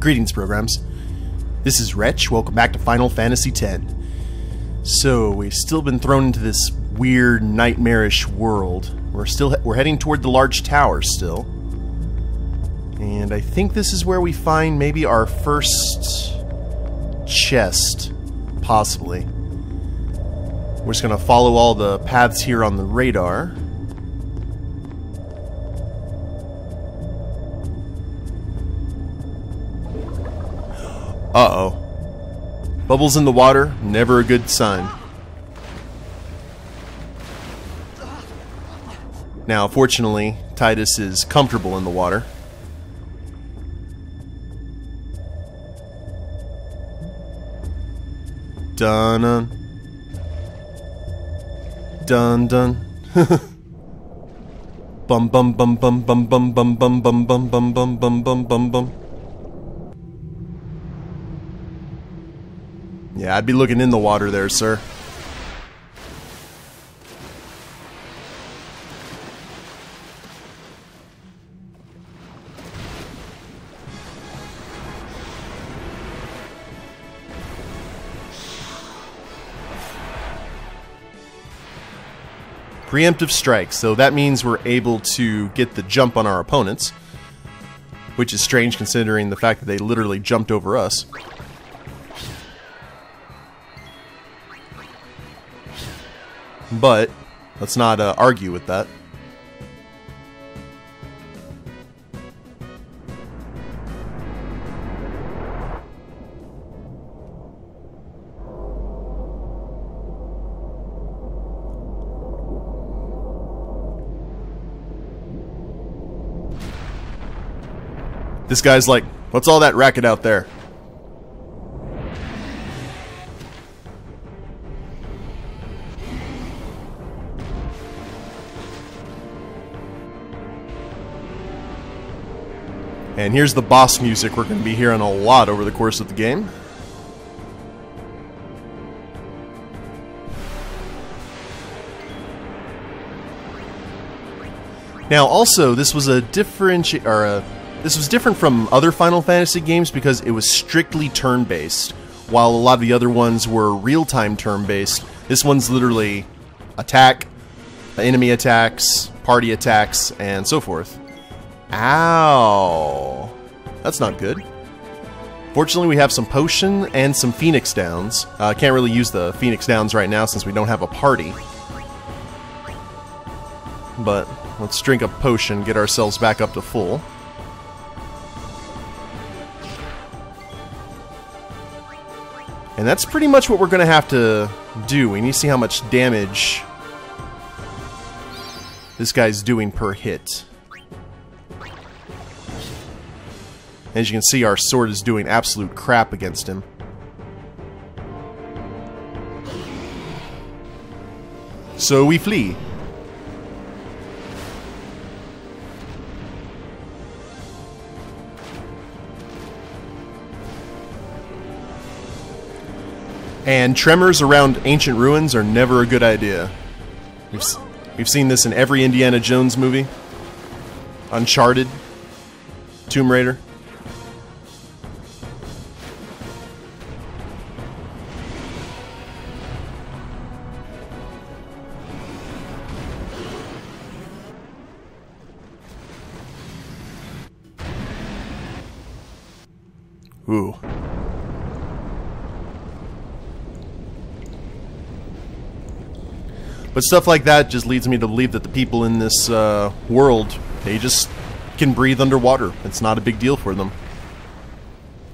Greetings, programs. This is Wretch. Welcome back to Final Fantasy X. So, we've still been thrown into this weird, nightmarish world. We're heading toward the large tower still. And I think this is where we find maybe our first chest, possibly. We're just gonna follow all the paths here on the radar. Uh-oh. Bubbles in the water, never a good sign. Now, fortunately, Tidus is comfortable in the water. Dun-dun. Dun-dun. Bum bum bum bum bum bum bum bum bum bum bum bum bum bum bum bum. Yeah, I'd be looking in the water there, sir. Preemptive strike, so that means we're able to get the jump on our opponents, which is strange considering the fact that they literally jumped over us. But let's not argue with that. This guy's like, what's all that racket out there? And here's the boss music we're going to be hearing a lot over the course of the game. Now, also, this was different from other Final Fantasy games because it was strictly turn-based, while a lot of the other ones were real-time turn-based. This one's literally attack, enemy attacks, party attacks, and so forth. Ow! That's not good. Fortunately, we have some potion and some Phoenix Downs. Can't really use the Phoenix Downs right now since we don't have a party. But let's drink a potion, get ourselves back up to full. And that's pretty much what we're going to have to do. We need to see how much damage this guy's doing per hit. As you can see, our sword is doing absolute crap against him. So we flee. And tremors around ancient ruins are never a good idea. We've seen this in every Indiana Jones movie. Uncharted. Tomb Raider. Ooh. But stuff like that just leads me to believe that the people in this world, they just can breathe underwater. It's not a big deal for them.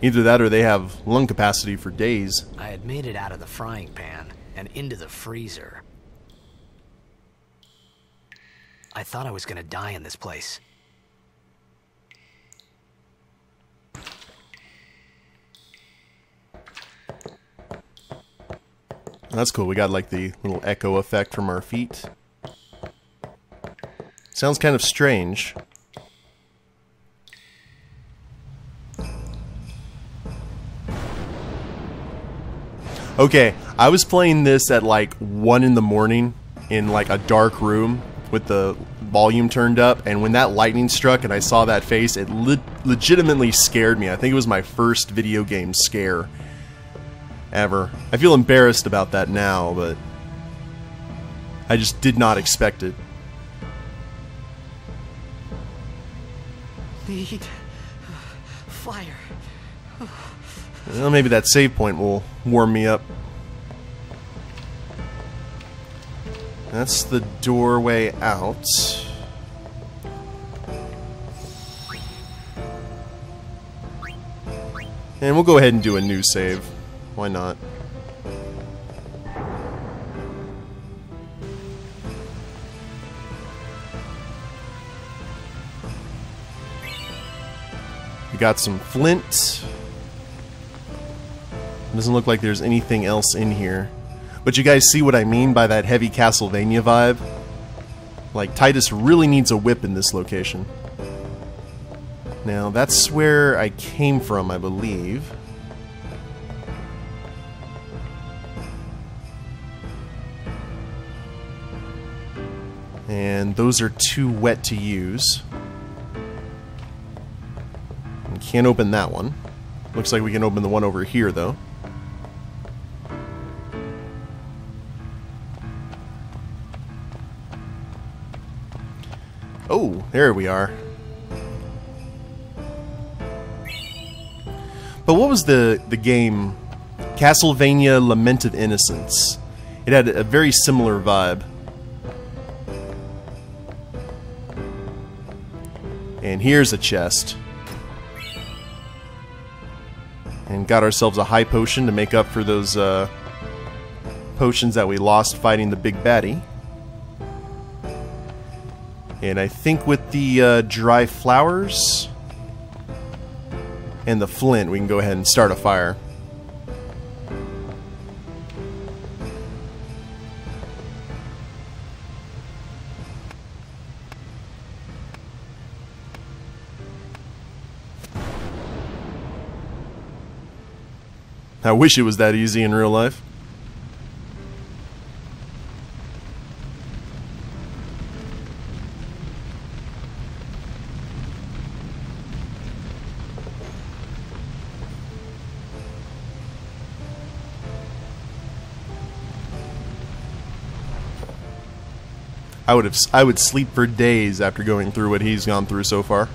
Either that or they have lung capacity for days. I had made it out of the frying pan and into the freezer. I thought I was gonna die in this place. That's cool. We got like the little echo effect from our feet. Sounds kind of strange. Okay, I was playing this at like 1 in the morning in like a dark room with the volume turned up, and when that lightning struck and I saw that face, it legitimately scared me. I think it was my first video game scare ever. I feel embarrassed about that now, but I just did not expect it. Need fire. Well, maybe that save point will warm me up. That's the doorway out. And we'll go ahead and do a new save. Why not? We got some flint. Doesn't look like there's anything else in here. But you guys see what I mean by that heavy Castlevania vibe? Like, Tidus really needs a whip in this location. Now, that's where I came from, I believe. And those are too wet to use. We can't open that one. Looks like we can open the one over here, though. Oh, there we are. But what was the game? Castlevania Lament of Innocence. It had a very similar vibe. And here's a chest. And got ourselves a high potion to make up for those potions that we lost fighting the big baddie. And I think with the dry flowers and the flint, we can go ahead and start a fire. I wish it was that easy in real life. I would sleep for days after going through what he's gone through so far.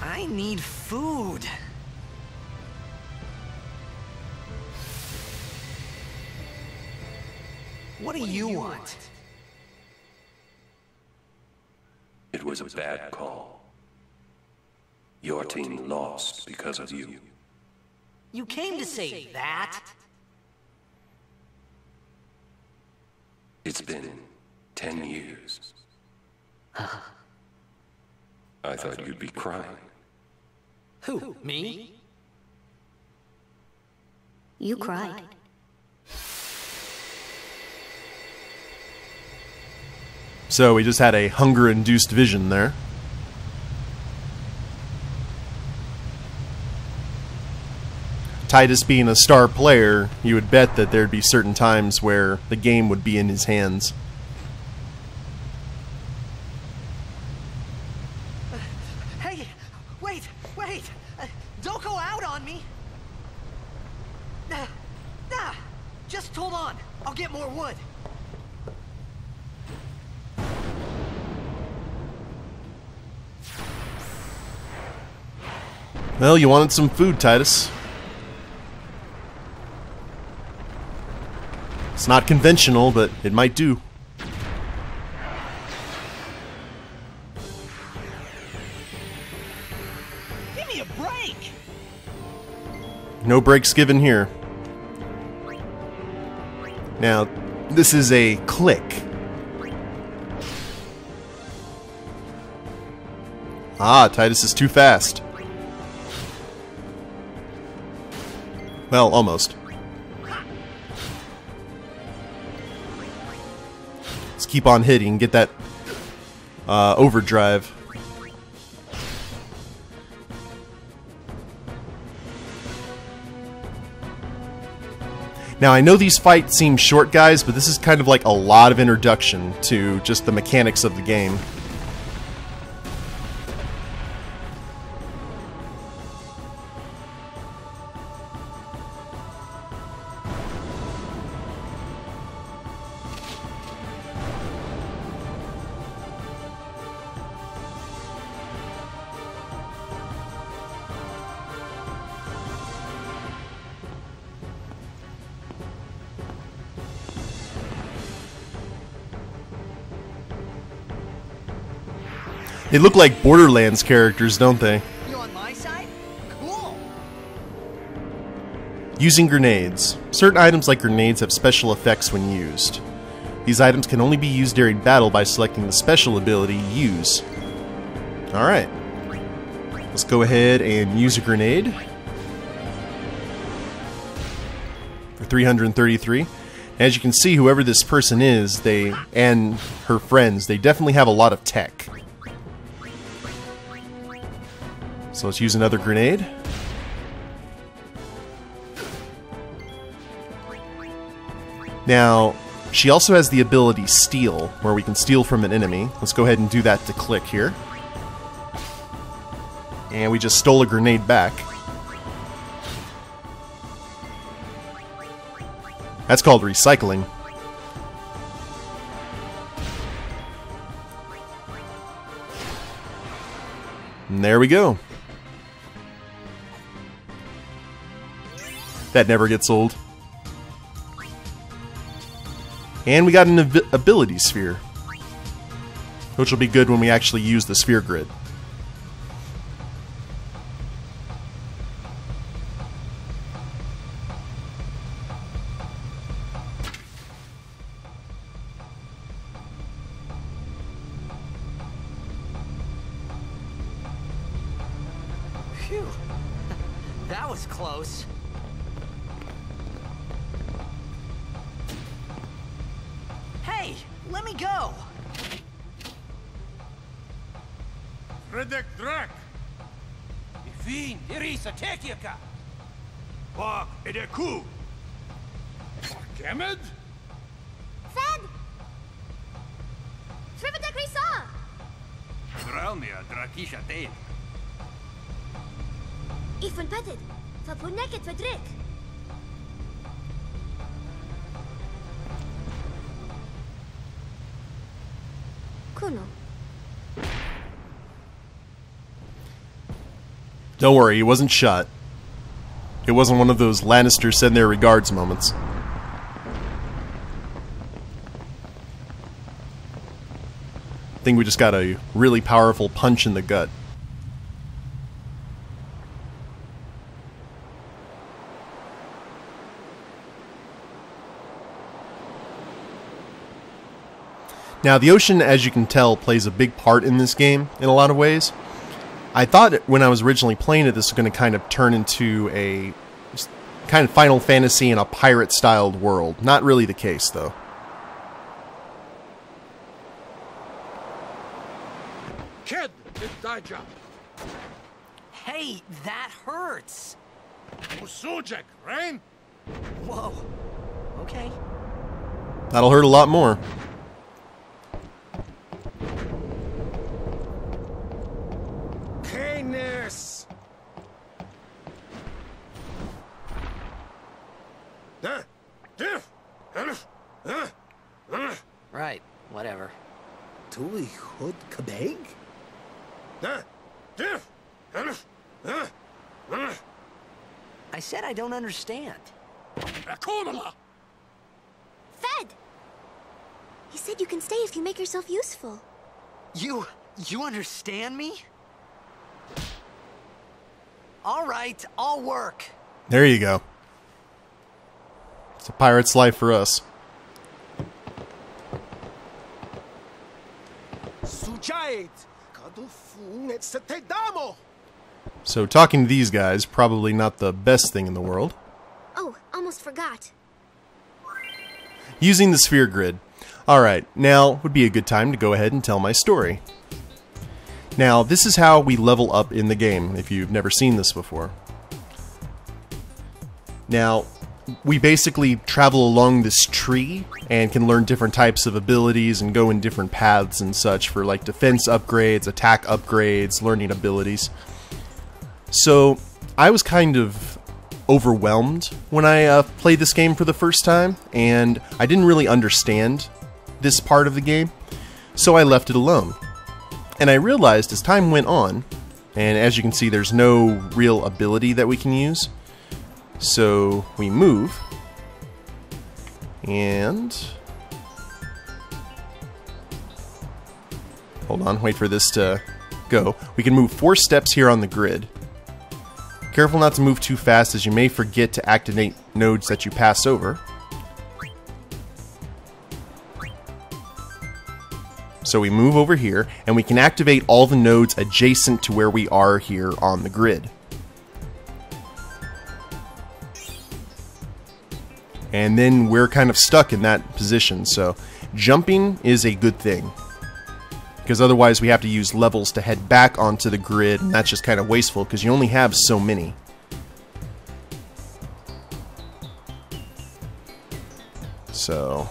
I need food. What do you want? It was a bad call. Your team lost because of you. You came to say that? It's been 10 years. I thought you'd be crying. Who, me? You cried. So we just had a hunger-induced vision there. Tidus being a star player, you would bet that there'd be certain times where the game would be in his hands. Hey, wait! Don't go out on me! Just hold on. I'll get more wood. Well, you wanted some food, Tidus. It's not conventional, but it might do. Give me a break! No breaks given here. Now, this is a click. Ah, Tidus is too fast. Well, almost. Let's keep on hitting, get that overdrive. Now, I know these fights seem short, guys, but this is kind of like a lot of introduction to just the mechanics of the game. They look like Borderlands characters, don't they? You on my side? Cool. Using grenades. Certain items like grenades have special effects when used. These items can only be used during battle by selecting the special ability Use. Alright. Let's go ahead and use a grenade. For 333. As you can see, whoever this person is, and her friends, they definitely have a lot of tech. So let's use another grenade. Now, she also has the ability Steal, where we can steal from an enemy. Let's go ahead and do that to click here. And we just stole a grenade back. That's called recycling. And there we go. That never gets old. And we got an ability sphere, which will be good when we actually use the sphere grid. Phew. That was close. Hey, let me go. Redek Drak! Ifin, Irisa, Tekiaka! Bak, Edeku! Kemed? Fed! Trivida Grisa! Dralmia, Drakisha Dale. Ifan Petted, Fapuneket Fedrik. Kuno. Don't worry, he wasn't shot. It wasn't one of those Lannister send their regards moments. I think we just got a really powerful punch in the gut. Now, the ocean, as you can tell, plays a big part in this game in a lot of ways. I thought when I was originally playing it, this was going to kind of turn into a kind of Final Fantasy in a pirate-styled world. Not really the case, though. Kid, it's Daija. Hey, that hurts. Usujek, right? Whoa. Okay. That'll hurt a lot more. Canis! Right, whatever. Tuli Hood Kabeg? I said I don't understand. Akomala! Fed! He said you can stay if you make yourself useful. You understand me? All right, I'll work. There you go. It's a pirate's life for us. Sujait! Kadufun et Setedamo! So talking to these guys, probably not the best thing in the world. Oh, almost forgot. Using the sphere grid. Alright, now would be a good time to go ahead and tell my story. Now, this is how we level up in the game, if you've never seen this before. Now, we basically travel along this tree and can learn different types of abilities and go in different paths and such for like defense upgrades, attack upgrades, learning abilities. So I was kind of overwhelmed when I played this game for the first time, and I didn't really understand this part of the game, so I left it alone. And I realized as time went on, and as you can see there's no real ability that we can use, so we move, and hold on, wait for this to go. We can move 4 steps here on the grid. Careful not to move too fast, as you may forget to activate nodes that you pass over. So we move over here, and we can activate all the nodes adjacent to where we are here on the grid. And then we're kind of stuck in that position, so jumping is a good thing, because otherwise we have to use levels to head back onto the grid, and that's just kind of wasteful because you only have so many. So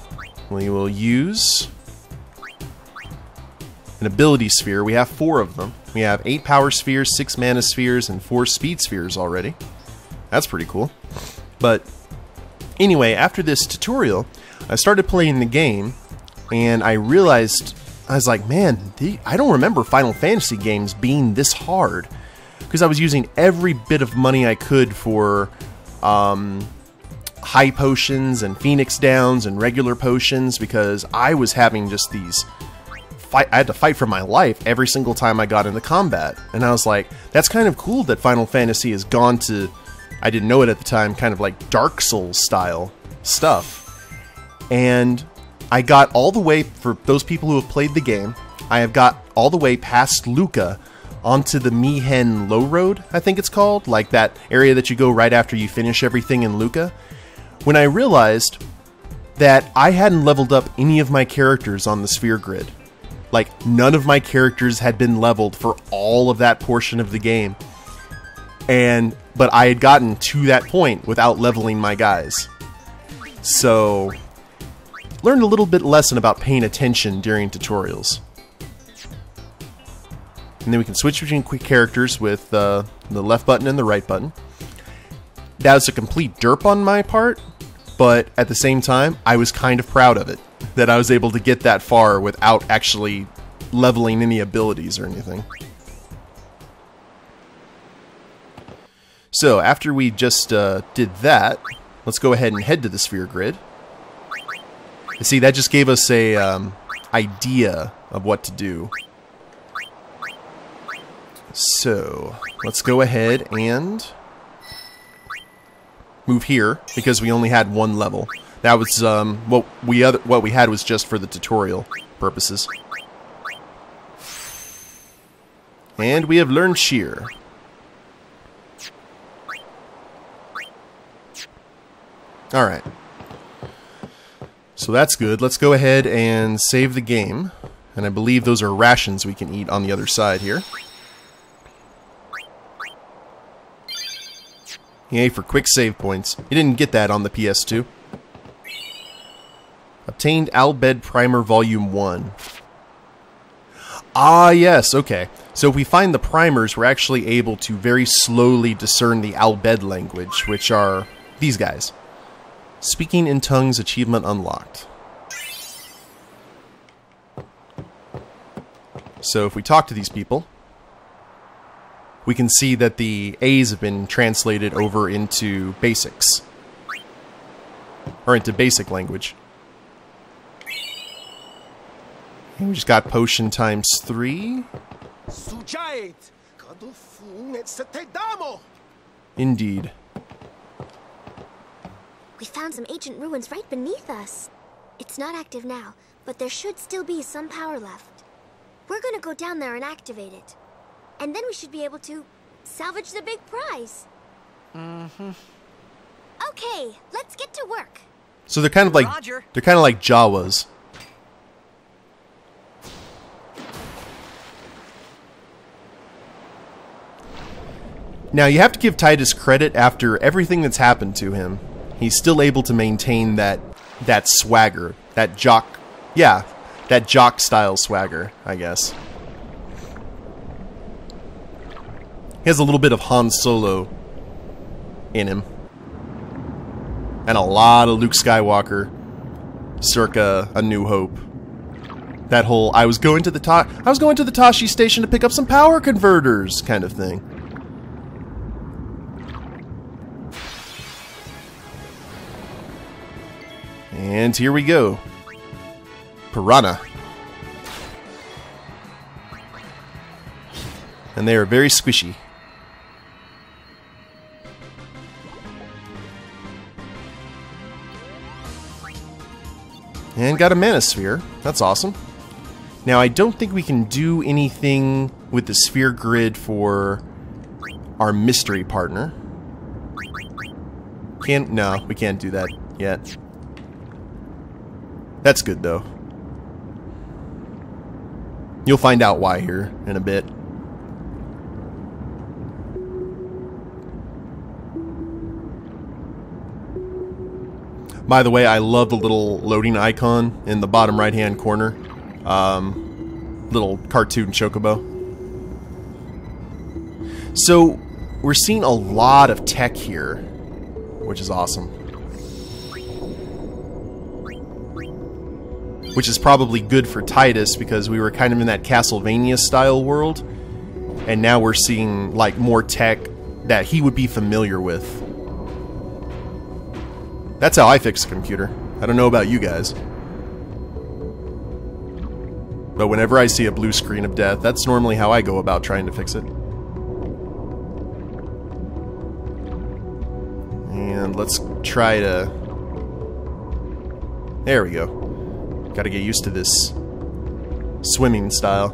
we will use an ability sphere. We have 4 of them. We have 8 power spheres, 6 mana spheres, and 4 speed spheres already. That's pretty cool. But anyway, after this tutorial, I started playing the game, and I realized, I was like, man, I don't remember Final Fantasy games being this hard. Because I was using every bit of money I could for high potions and Phoenix Downs and regular potions, because I was having just these I had to fight for my life every single time I got into combat. And I was like, that's kind of cool that Final Fantasy has gone to, I didn't know it at the time, kind of like Dark Souls style stuff. And I got all the way, for those people who have played the game, I have got all the way past Luca onto the Mihen Low Road, I think it's called, like that area that you go right after you finish everything in Luca, when I realized that I hadn't leveled up any of my characters on the sphere grid. Like, none of my characters had been leveled for all of that portion of the game. But I had gotten to that point without leveling my guys. So, learned a little bit lesson about paying attention during tutorials. And then we can switch between quick characters with the left button and the right button. That was a complete derp on my part, but at the same time, I was kind of proud of it, that I was able to get that far without actually leveling any abilities or anything. So, after we just did that, let's go ahead and head to the sphere grid. You see, that just gave us a idea of what to do. So, let's go ahead and move here, because we only had 1 level. That was what we had was just for the tutorial purposes. And we have learned Sheer. Alright. So that's good. Let's go ahead and save the game. And I believe those are rations we can eat on the other side here. Yay for quick save points. You didn't get that on the PS2. Obtained Albed Primer Volume 1. Ah, yes, okay. So if we find the primers, we're actually able to very slowly discern the Albed language, which are these guys. Speaking in Tongues achievement unlocked. So if we talk to these people, we can see that the A's have been translated over into basics. Or into basic language. And we just got potion times 3. Indeed. We found some ancient ruins right beneath us. It's not active now, but there should still be some power left. We're gonna go down there and activate it. And then we should be able to salvage the big prize. Okay, let's get to work. So they're kind of like Roger. they're kind of like Jawas. Now you have to give Tidus credit after everything that's happened to him. he's still able to maintain that swagger, that jock, yeah, that jock style swagger, I guess. He has a little bit of Han Solo in him. And a lot of Luke Skywalker circa A New Hope. That whole I was going to the Tashi station to pick up some power converters kind of thing. And here we go. Piranha. And they are very squishy. And got a mana sphere. That's awesome. Now, I don't think we can do anything with the sphere grid for our mystery partner. No, we can't do that yet. That's good, though. You'll find out why here in a bit. By the way, I love the little loading icon in the bottom right-hand corner. Little cartoon chocobo. So, we're seeing a lot of tech here, which is awesome. Which is probably good for Tidus, because we were kind of in that Castlevania-style world, and now we're seeing, like, more tech that he would be familiar with. That's how I fix a computer. I don't know about you guys. But whenever I see a blue screen of death, that's normally how I go about trying to fix it. And let's try to... There we go. Gotta get used to this swimming style.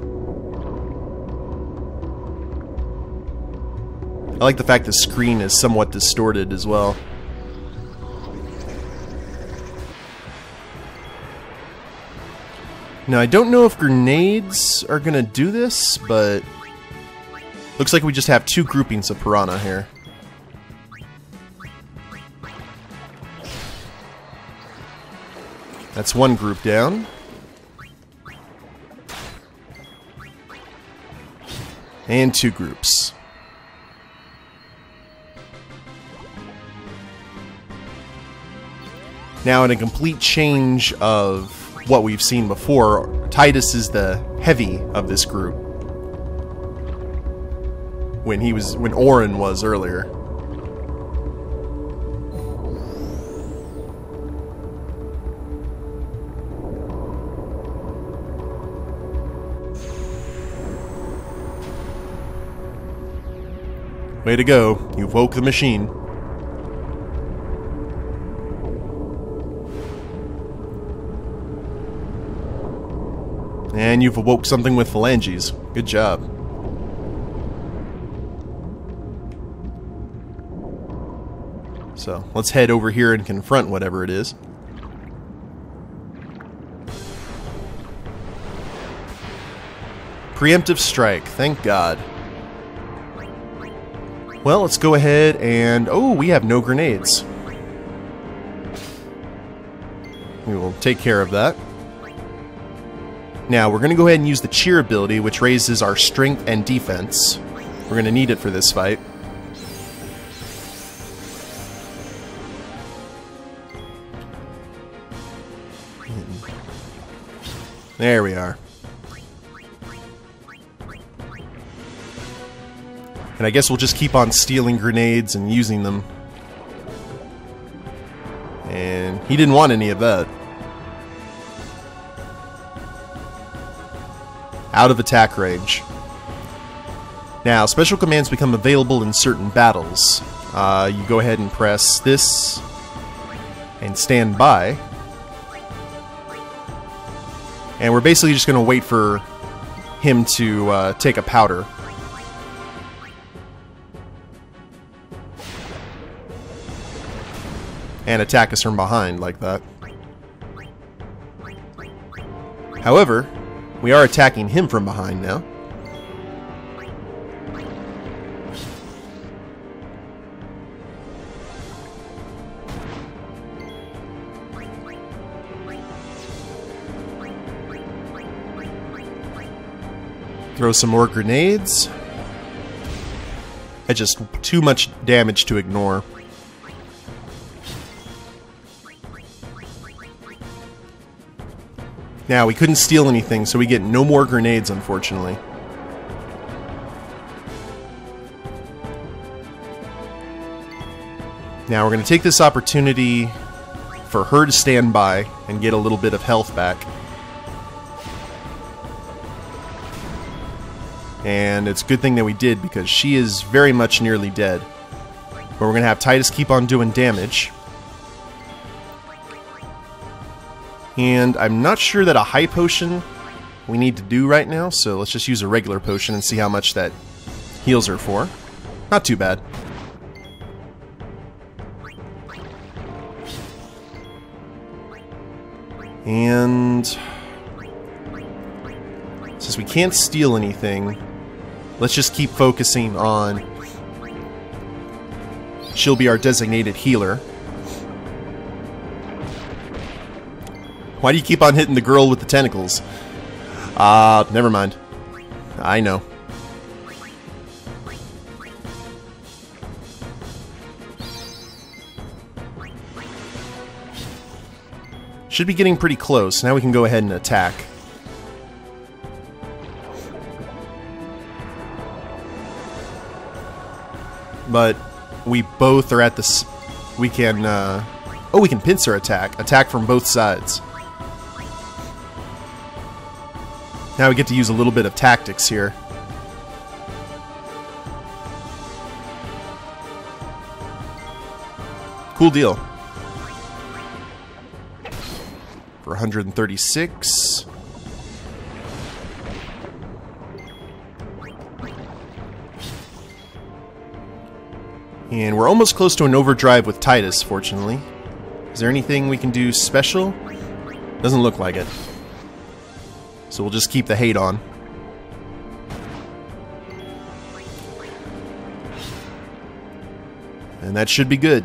I like the fact the screen is somewhat distorted as well. Now, I don't know if grenades are gonna do this, but looks like we just have two groupings of piranha here. That's one group down. And two groups. Now, in a complete change of what we've seen before, Tidus is the heavy of this group. When Orin was earlier. Way to go. You've woke the machine. And you've awoke something with phalanges. Good job. So, let's head over here and confront whatever it is. Preemptive strike, thank God. Well, let's go ahead and... Oh, we have no grenades. We will take care of that. Now, we're going to go ahead and use the cheer ability, which raises our strength and defense. We're going to need it for this fight. There we are. And I guess we'll just keep on stealing grenades and using them. And he didn't want any of that. Out of attack range. Now, special commands become available in certain battles. You go ahead and press this and stand by. And we're basically just going to wait for him to take a powder. And attack us from behind like that. However, we are attacking him from behind now. Throw some more grenades. That's just too much damage to ignore. Now, we couldn't steal anything, so we get no more grenades, unfortunately. Now, we're going to take this opportunity for her to stand by and get a little bit of health back. And it's a good thing that we did, because she is very much nearly dead. But we're going to have Tidus keep on doing damage. And I'm not sure that a high potion we need to do right now, so let's just use a regular potion and see how much that heals her for. Not too bad. And since we can't steal anything, let's just keep focusing on... She'll be our designated healer. Why do you keep on hitting the girl with the tentacles? Never mind. I know. Should be getting pretty close. Now we can go ahead and attack. But we both are at this. We can. Oh, we can pincer attack. Attack from both sides. Now we get to use a little bit of tactics here. Cool deal. For 136. And we're almost close to an overdrive with Tidus, fortunately. Is there anything we can do special? Doesn't look like it. So we'll just keep the hate on. And that should be good.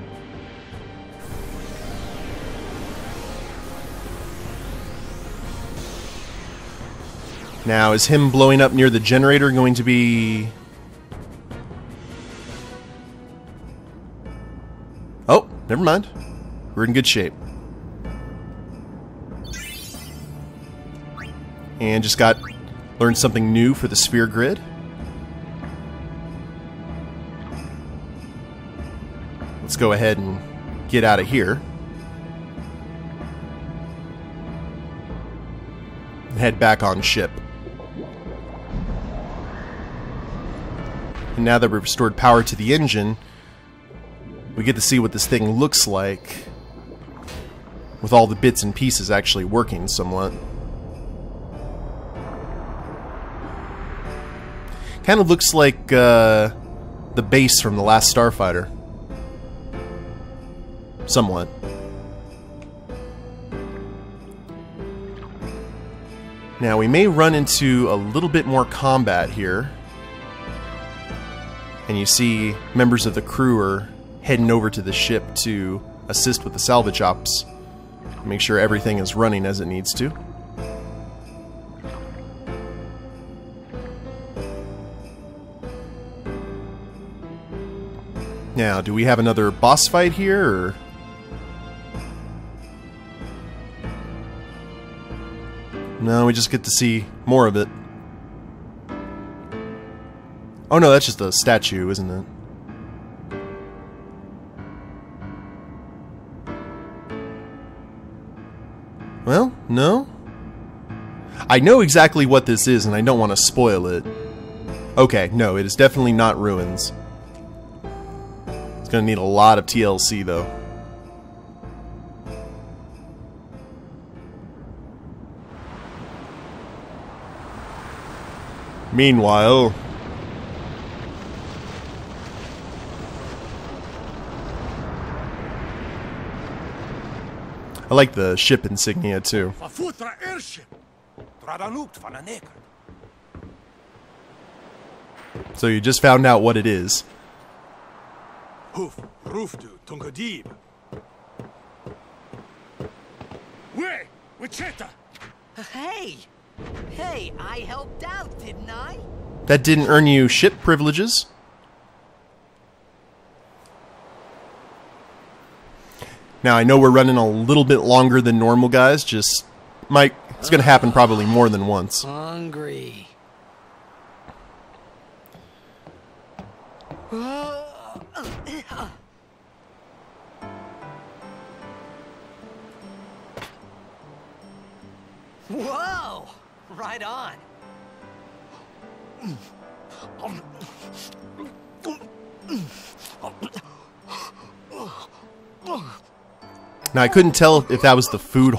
Now, is him blowing up near the generator going to be... Oh, never mind. We're in good shape. And just learned something new for the sphere grid. Let's go ahead and get out of here. And head back on ship. And now that we've restored power to the engine, we get to see what this thing looks like with all the bits and pieces actually working somewhat. Kind of looks like the base from the last Starfighter. Somewhat. Now we may run into a little bit more combat here. And you see members of the crew are heading over to the ship to assist with the salvage ops. Make sure everything is running as it needs to. Now, do we have another boss fight here, or... No, we just get to see more of it. Oh no, that's just a statue, isn't it? Well, no? I know exactly what this is, and I don't want to spoil it. Okay, no, it is definitely not ruins. It's gonna need a lot of TLC, though. Meanwhile... I like the ship insignia, too. Fafutra airship. So you just found out what it is. Hoof, roofdu, tungadib. We, Wichita. Hey, Hey, I helped out, didn't I? That didn't earn you ship privileges. Now, I know we're running a little bit longer than normal, guys. Just, Mike, it's going to happen probably more than once. Hungry. Whoa! Right on. Now, I couldn't tell if that was the food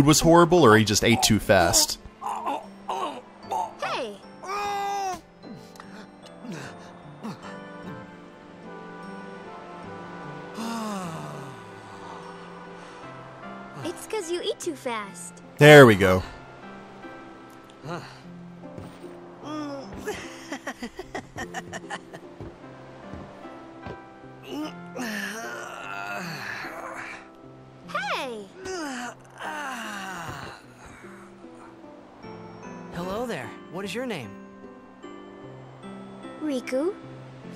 was horrible or he just ate too fast. Hey! It's 'cause you eat too fast. There we go. Hey! Hello there. What is your name? Riku?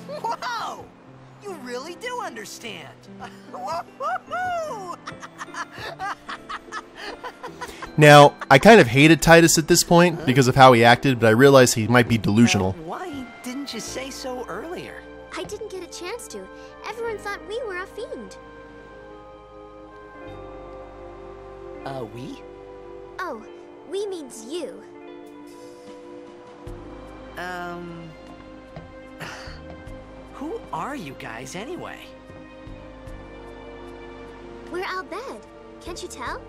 Whoa! You really do understand. Woo-hoo-hoo! Now, I kind of hated Tidus at this point because of how he acted, but I realized he might be delusional. Why didn't you say so earlier? I didn't get a chance to. Everyone thought we were a fiend. We? Oh, we means you. Who are you guys anyway? We're Albed. Can't you tell?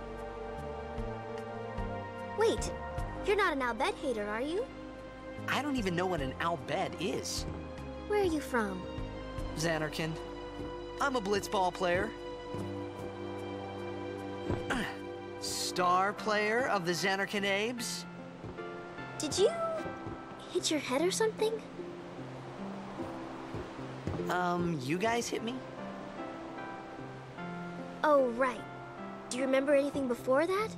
Wait, you're not an Albed hater, are you? I don't even know what an Albed is. Where are you from? Xanarkin. I'm a blitzball player. Star player of the Xanarkin Abes. Did you hit your head or something? You guys hit me? Oh, right. Do you remember anything before that?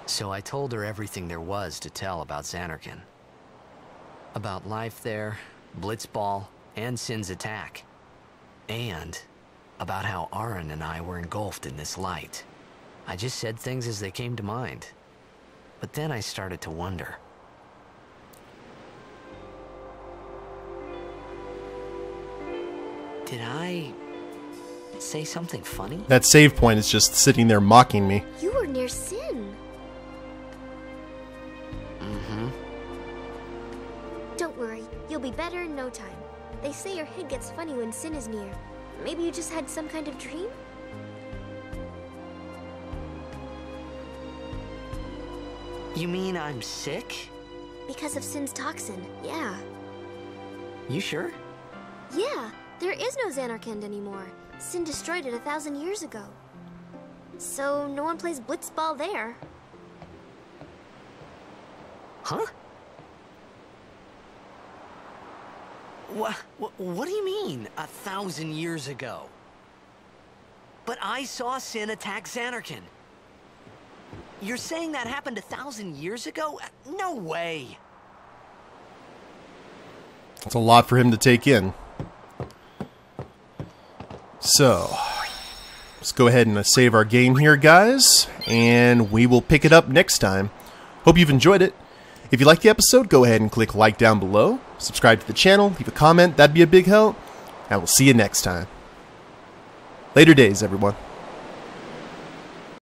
So I told her everything there was to tell about Xanarkin. About life there, Blitzball, and Sin's attack. And about how Aaron and I were engulfed in this light. I just said things as they came to mind. But then I started to wonder. Did I say something funny? That save point is just sitting there mocking me. You were near Sin. Mm-hmm. Don't worry, you'll be better in no time. They say your head gets funny when Sin is near. Maybe you just had some kind of dream? You mean I'm sick? Because of Sin's toxin, yeah. You sure? Yeah, there is no Xanarkand anymore. Sin destroyed it 1,000 years ago. So no one plays blitzball there. Huh? What do you mean, 1,000 years ago? But I saw Sin attack Xanarkin. You're saying that happened 1,000 years ago? No way! That's a lot for him to take in. So, let's go ahead and save our game here, guys, and we will pick it up next time. Hope you've enjoyed it. If you liked the episode, go ahead and click like down below, subscribe to the channel, leave a comment, that'd be a big help, and we'll see you next time. Later days, everyone.